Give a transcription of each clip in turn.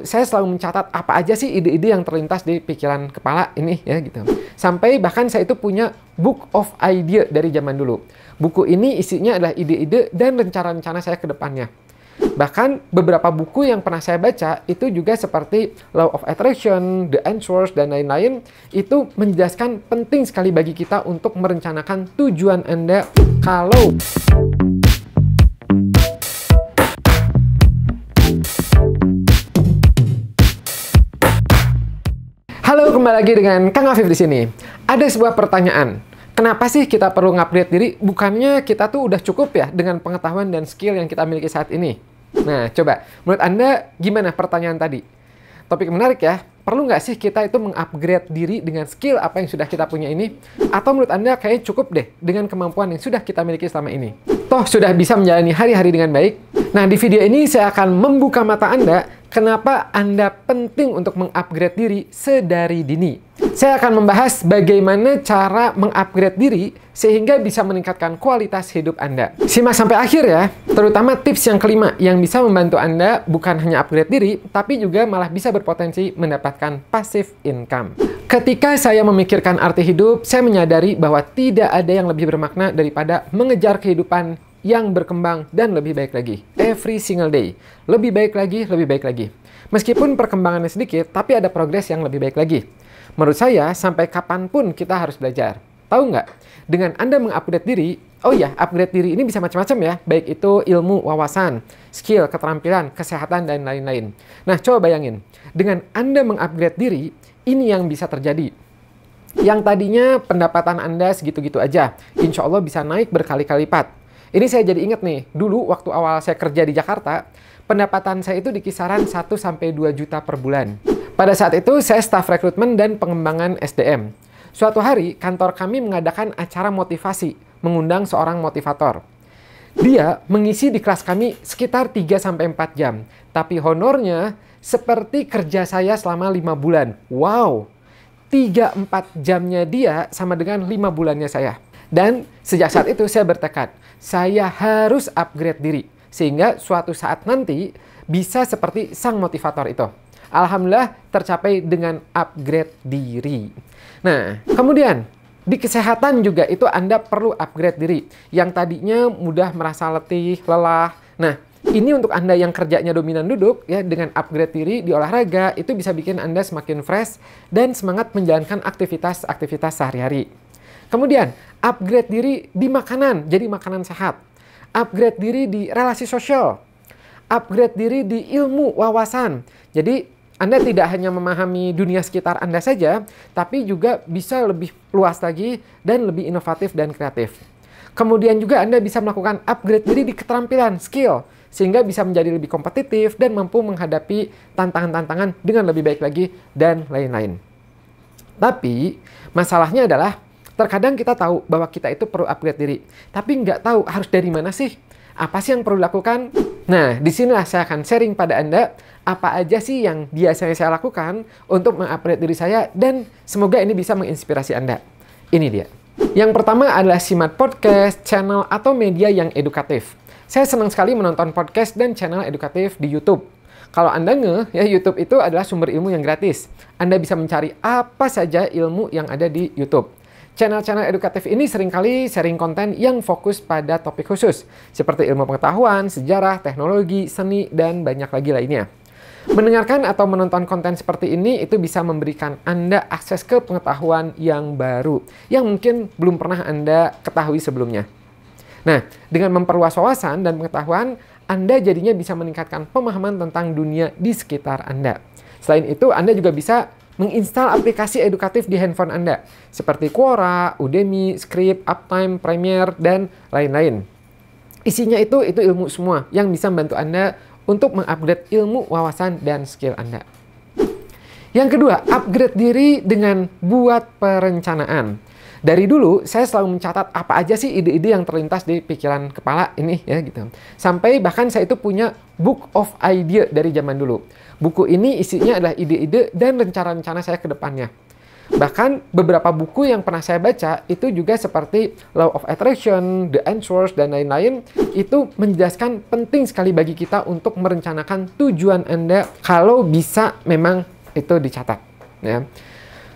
Saya selalu mencatat apa aja sih ide-ide yang terlintas di pikiran kepala ini ya gitu. Sampai bahkan saya itu punya book of idea dari zaman dulu. Buku ini isinya adalah ide-ide dan rencana-rencana saya ke depannya. Bahkan beberapa buku yang pernah saya baca itu juga seperti Law of Attraction, The Answers, dan lain-lain itu menjelaskan penting sekali bagi kita untuk merencanakan tujuan Anda kalau Halo, kembali lagi dengan Kang Afif di sini. Ada sebuah pertanyaan. Kenapa sih kita perlu ngupgrade diri? Bukannya kita tuh udah cukup ya dengan pengetahuan dan skill yang kita miliki saat ini? Nah, coba. Menurut Anda, gimana pertanyaan tadi? Topik menarik ya. Perlu nggak sih kita itu mengupgrade diri dengan skill apa yang sudah kita punya ini? Atau menurut Anda kayaknya cukup deh dengan kemampuan yang sudah kita miliki selama ini? Toh sudah bisa menjalani hari-hari dengan baik? Nah, di video ini saya akan membuka mata Anda kenapa Anda penting untuk mengupgrade diri sedari dini. Saya akan membahas bagaimana cara mengupgrade diri sehingga bisa meningkatkan kualitas hidup Anda. Simak sampai akhir ya, terutama tips yang kelima yang bisa membantu Anda bukan hanya upgrade diri, tapi juga malah bisa berpotensi mendapatkan passive income. Ketika saya memikirkan arti hidup, saya menyadari bahwa tidak ada yang lebih bermakna daripada mengejar kehidupan yang berkembang dan lebih baik lagi. Every single day. Lebih baik lagi, lebih baik lagi. Meskipun perkembangannya sedikit, tapi ada progres yang lebih baik lagi. Menurut saya, sampai kapanpun kita harus belajar. Tahu nggak? Dengan Anda mengupgrade diri, oh ya, upgrade diri ini bisa macam-macam ya. Baik itu ilmu, wawasan, skill, keterampilan, kesehatan, dan lain-lain. Nah, coba bayangin. Dengan Anda mengupgrade diri, ini yang bisa terjadi. Yang tadinya pendapatan Anda segitu-gitu aja, insya Allah bisa naik berkali-kali lipat. Ini saya jadi ingat nih, dulu waktu awal saya kerja di Jakarta, pendapatan saya itu di kisaran 1-2 juta per bulan. Pada saat itu, saya staf rekrutmen dan pengembangan SDM. Suatu hari, kantor kami mengadakan acara motivasi, mengundang seorang motivator. Dia mengisi di kelas kami sekitar 3-4 jam, tapi honornya seperti kerja saya selama 5 bulan. Wow! 3-4 jamnya dia sama dengan 5 bulannya saya. Dan sejak saat itu saya bertekad, saya harus upgrade diri. Sehingga suatu saat nanti bisa seperti sang motivator itu. Alhamdulillah tercapai dengan upgrade diri. Nah, kemudian di kesehatan juga itu Anda perlu upgrade diri. Yang tadinya mudah merasa letih, lelah. Nah, ini untuk Anda yang kerjanya dominan duduk, ya dengan upgrade diri di olahraga, itu bisa bikin Anda semakin fresh dan semangat menjalankan aktivitas sehari-hari. Kemudian, upgrade diri di makanan, jadi makanan sehat. Upgrade diri di relasi sosial. Upgrade diri di ilmu, wawasan. Jadi, Anda tidak hanya memahami dunia sekitar Anda saja, tapi juga bisa lebih luas lagi dan lebih inovatif dan kreatif. Kemudian juga Anda bisa melakukan upgrade diri di keterampilan, skill, sehingga bisa menjadi lebih kompetitif dan mampu menghadapi tantangan-tantangan dengan lebih baik lagi, dan lain-lain. Tapi, masalahnya adalah, terkadang kita tahu bahwa kita itu perlu upgrade diri, tapi nggak tahu harus dari mana sih? Apa sih yang perlu dilakukan? Nah, disinilah saya akan sharing pada Anda apa aja sih yang biasanya saya lakukan untuk mengupgrade diri saya, dan semoga ini bisa menginspirasi Anda. Ini dia. Yang pertama adalah simak podcast, channel, atau media yang edukatif. Saya senang sekali menonton podcast dan channel edukatif di YouTube. Kalau Anda ya YouTube itu adalah sumber ilmu yang gratis. Anda bisa mencari apa saja ilmu yang ada di YouTube. Channel-channel edukatif ini seringkali sharing konten yang fokus pada topik khusus, seperti ilmu pengetahuan, sejarah, teknologi, seni, dan banyak lagi lainnya. Mendengarkan atau menonton konten seperti ini itu bisa memberikan Anda akses ke pengetahuan yang baru, yang mungkin belum pernah Anda ketahui sebelumnya. Nah, dengan memperluas wawasan dan pengetahuan, Anda jadinya bisa meningkatkan pemahaman tentang dunia di sekitar Anda. Selain itu, Anda juga bisa menginstal aplikasi edukatif di handphone Anda, seperti Quora, Udemy, Script, Uptime, Premiere, dan lain-lain. Isinya itu ilmu semua yang bisa membantu Anda untuk mengupgrade ilmu, wawasan, dan skill Anda. Yang kedua, upgrade diri dengan buat perencanaan. Dari dulu, saya selalu mencatat apa aja sih ide-ide yang terlintas di pikiran kepala ini ya gitu. Sampai bahkan saya itu punya book of idea dari zaman dulu. Buku ini isinya adalah ide-ide dan rencana-rencana saya ke depannya. Bahkan beberapa buku yang pernah saya baca itu juga seperti Law of Attraction, The Answers, dan lain-lain itu menjelaskan penting sekali bagi kita untuk merencanakan tujuan Anda kalau bisa memang itu dicatat. Ya.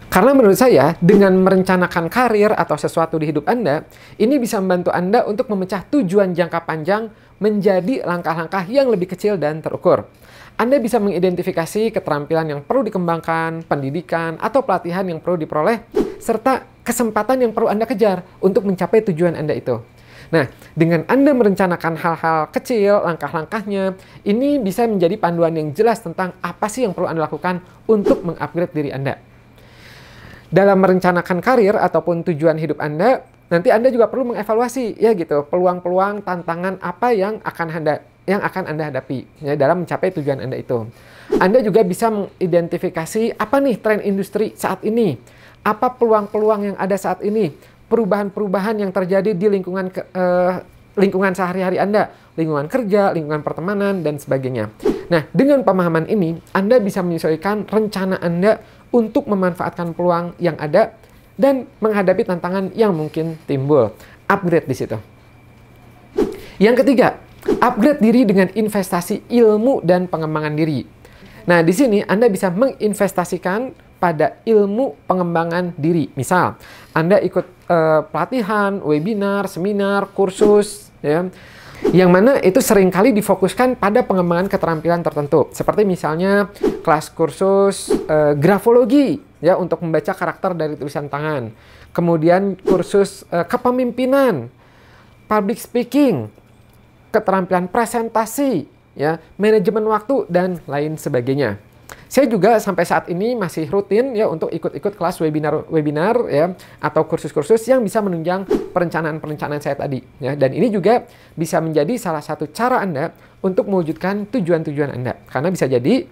Karena menurut saya dengan merencanakan karir atau sesuatu di hidup Anda, ini bisa membantu Anda untuk memecah tujuan jangka panjang menjadi langkah-langkah yang lebih kecil dan terukur. Anda bisa mengidentifikasi keterampilan yang perlu dikembangkan, pendidikan, atau pelatihan yang perlu diperoleh, serta kesempatan yang perlu Anda kejar untuk mencapai tujuan Anda itu. Nah, dengan Anda merencanakan hal-hal kecil, langkah-langkahnya, ini bisa menjadi panduan yang jelas tentang apa sih yang perlu Anda lakukan untuk mengupgrade diri Anda. Dalam merencanakan karir ataupun tujuan hidup Anda, nanti Anda juga perlu mengevaluasi ya gitu, peluang-peluang, tantangan apa yang akan Anda hadapi ya, dalam mencapai tujuan Anda itu. Anda juga bisa mengidentifikasi apa nih tren industri saat ini, apa peluang-peluang yang ada saat ini, perubahan-perubahan yang terjadi di lingkungan sehari-hari Anda, lingkungan kerja, lingkungan pertemanan, dan sebagainya. Nah, dengan pemahaman ini, Anda bisa menyesuaikan rencana Anda untuk memanfaatkan peluang yang ada dan menghadapi tantangan yang mungkin timbul. Upgrade di situ. Yang ketiga, upgrade diri dengan investasi ilmu dan pengembangan diri. Nah, di sini Anda bisa menginvestasikan pada ilmu pengembangan diri. Misal, Anda ikut pelatihan, webinar, seminar, kursus, ya, yang mana itu seringkali difokuskan pada pengembangan keterampilan tertentu. Seperti misalnya kelas kursus grafologi, ya, untuk membaca karakter dari tulisan tangan. Kemudian kursus kepemimpinan, public speaking, keterampilan presentasi, ya, manajemen waktu, dan lain sebagainya. Saya juga sampai saat ini masih rutin ya untuk ikut-ikut kelas webinar ya, atau kursus-kursus yang bisa menunjang perencanaan-perencanaan saya tadi ya. Dan ini juga bisa menjadi salah satu cara Anda untuk mewujudkan tujuan-tujuan Anda. Karena bisa jadi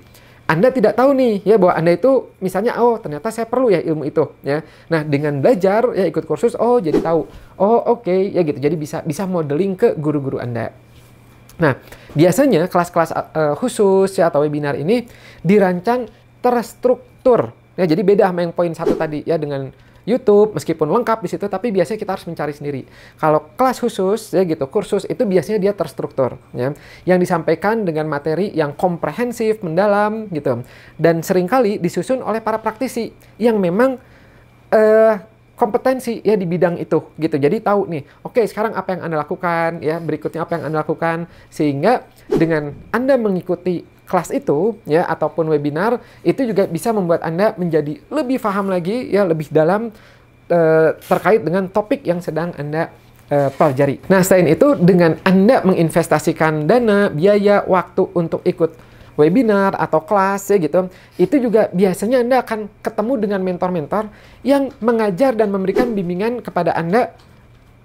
Anda tidak tahu nih ya bahwa Anda itu misalnya, oh ternyata saya perlu ya ilmu itu ya. Nah, dengan belajar ya ikut kursus, oh jadi tahu. Oh oke, ya gitu. Jadi bisa modeling ke guru-guru Anda. Nah, biasanya kelas-kelas khusus ya, atau webinar ini dirancang terstruktur. Ya, jadi beda sama yang poin 1 tadi ya dengan YouTube, meskipun lengkap di situ, tapi biasanya kita harus mencari sendiri. Kalau kelas khusus ya gitu, kursus itu biasanya dia terstruktur ya, yang disampaikan dengan materi yang komprehensif, mendalam gitu. Dan seringkali disusun oleh para praktisi yang memang kompetensi ya di bidang itu gitu. Jadi tahu nih, oke, sekarang apa yang Anda lakukan ya, berikutnya apa yang Anda lakukan, sehingga dengan Anda mengikuti kelas itu ya ataupun webinar itu juga bisa membuat Anda menjadi lebih paham lagi ya, lebih dalam terkait dengan topik yang sedang Anda pelajari. Nah, selain itu dengan Anda menginvestasikan dana, biaya, waktu untuk ikut webinar atau kelas ya gitu, itu juga biasanya Anda akan ketemu dengan mentor-mentor yang mengajar dan memberikan bimbingan kepada Anda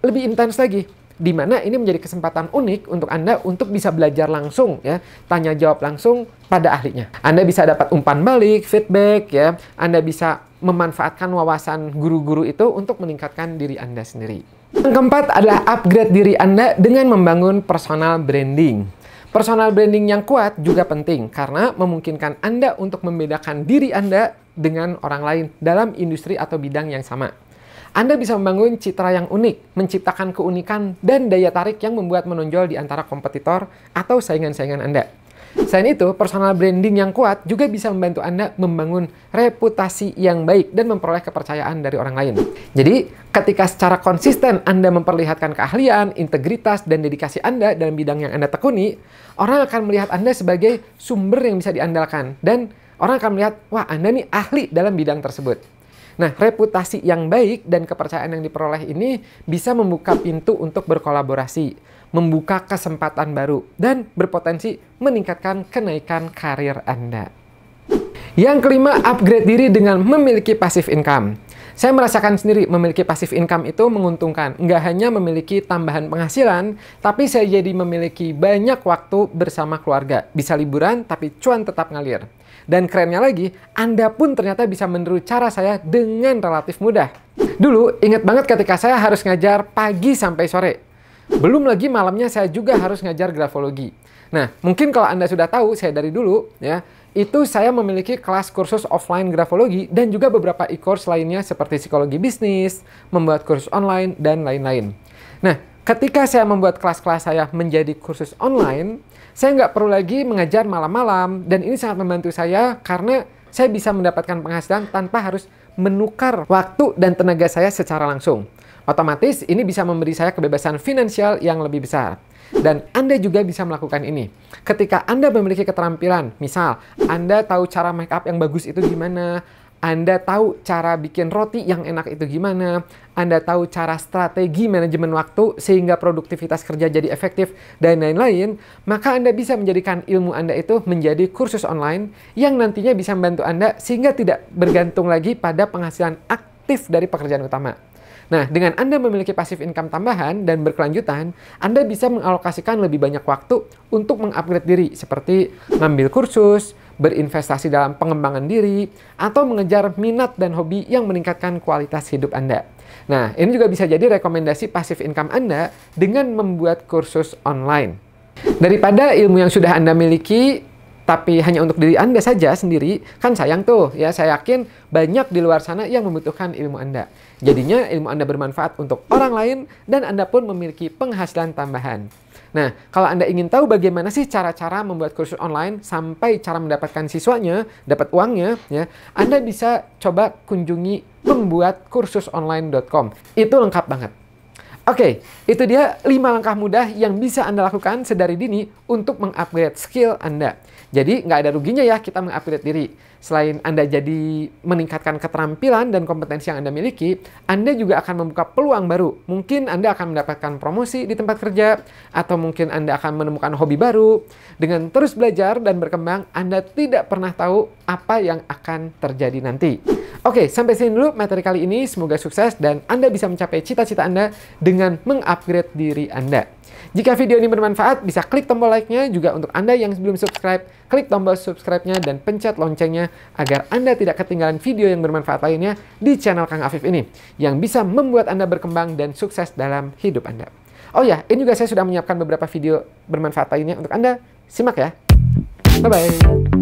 lebih intens lagi, di mana ini menjadi kesempatan unik untuk Anda untuk bisa belajar langsung ya, tanya jawab langsung pada ahlinya. Anda bisa dapat umpan balik, feedback ya, Anda bisa memanfaatkan wawasan guru-guru itu untuk meningkatkan diri Anda sendiri. Yang keempat adalah upgrade diri Anda dengan membangun personal branding. Personal branding yang kuat juga penting karena memungkinkan Anda untuk membedakan diri Anda dengan orang lain dalam industri atau bidang yang sama. Anda bisa membangun citra yang unik, menciptakan keunikan dan daya tarik yang membuat menonjol di antara kompetitor atau saingan-saingan Anda. Selain itu, personal branding yang kuat juga bisa membantu Anda membangun reputasi yang baik dan memperoleh kepercayaan dari orang lain. Jadi, ketika secara konsisten Anda memperlihatkan keahlian, integritas, dan dedikasi Anda dalam bidang yang Anda tekuni, orang akan melihat Anda sebagai sumber yang bisa diandalkan. Dan orang akan melihat, wah, Anda nih ahli dalam bidang tersebut. Nah, reputasi yang baik dan kepercayaan yang diperoleh ini bisa membuka pintu untuk berkolaborasi, membuka kesempatan baru, dan berpotensi meningkatkan kenaikan karir Anda. Yang kelima, upgrade diri dengan memiliki passive income. Saya merasakan sendiri memiliki passive income itu menguntungkan. Nggak hanya memiliki tambahan penghasilan, tapi saya jadi memiliki banyak waktu bersama keluarga. Bisa liburan, tapi cuan tetap ngalir. Dan kerennya lagi, Anda pun ternyata bisa meniru cara saya dengan relatif mudah. Dulu, ingat banget ketika saya harus ngajar pagi sampai sore. Belum lagi malamnya saya juga harus ngajar grafologi. Nah, mungkin kalau Anda sudah tahu, saya dari dulu, ya, itu saya memiliki kelas kursus offline grafologi dan juga beberapa e-course lainnya seperti psikologi bisnis, membuat kursus online, dan lain-lain. Nah, ketika saya membuat kelas-kelas saya menjadi kursus online, saya nggak perlu lagi mengajar malam-malam, dan ini sangat membantu saya karena saya bisa mendapatkan penghasilan tanpa harus menukar waktu dan tenaga saya secara langsung. Otomatis ini bisa memberi saya kebebasan finansial yang lebih besar. Dan Anda juga bisa melakukan ini. Ketika Anda memiliki keterampilan, misal Anda tahu cara make up yang bagus itu gimana, Anda tahu cara bikin roti yang enak itu gimana, Anda tahu cara strategi manajemen waktu sehingga produktivitas kerja jadi efektif, dan lain-lain, maka Anda bisa menjadikan ilmu Anda itu menjadi kursus online yang nantinya bisa membantu Anda sehingga tidak bergantung lagi pada penghasilan aktif dari pekerjaan utama. Nah, dengan Anda memiliki passive income tambahan dan berkelanjutan, Anda bisa mengalokasikan lebih banyak waktu untuk mengupgrade diri, seperti ngambil kursus, berinvestasi dalam pengembangan diri, atau mengejar minat dan hobi yang meningkatkan kualitas hidup Anda. Nah, ini juga bisa jadi rekomendasi passive income Anda dengan membuat kursus online. Daripada ilmu yang sudah Anda miliki, tapi hanya untuk diri Anda saja sendiri, kan sayang tuh ya. Saya yakin banyak di luar sana yang membutuhkan ilmu Anda. Jadinya ilmu Anda bermanfaat untuk orang lain dan Anda pun memiliki penghasilan tambahan. Nah, kalau Anda ingin tahu bagaimana sih cara-cara membuat kursus online sampai cara mendapatkan siswanya, dapat uangnya, ya, Anda bisa coba kunjungi membuatkursusonline.com. Itu lengkap banget. Oke, itu dia 5 langkah mudah yang bisa Anda lakukan sedari dini untuk mengupgrade skill Anda. Jadi, nggak ada ruginya ya kita mengupgrade diri. Selain Anda jadi meningkatkan keterampilan dan kompetensi yang Anda miliki, Anda juga akan membuka peluang baru. Mungkin Anda akan mendapatkan promosi di tempat kerja, atau mungkin Anda akan menemukan hobi baru. Dengan terus belajar dan berkembang, Anda tidak pernah tahu apa yang akan terjadi nanti. Oke, sampai sini dulu materi kali ini. Semoga sukses dan Anda bisa mencapai cita-cita Anda dengan mengupgrade diri Anda. Jika video ini bermanfaat, bisa klik tombol like-nya. Juga untuk Anda yang belum subscribe, klik tombol subscribe-nya dan pencet loncengnya agar Anda tidak ketinggalan video yang bermanfaat lainnya di channel Kang Afif ini, yang bisa membuat Anda berkembang dan sukses dalam hidup Anda. Oh ya, ini juga saya sudah menyiapkan beberapa video bermanfaat lainnya untuk Anda. Simak ya. Bye-bye.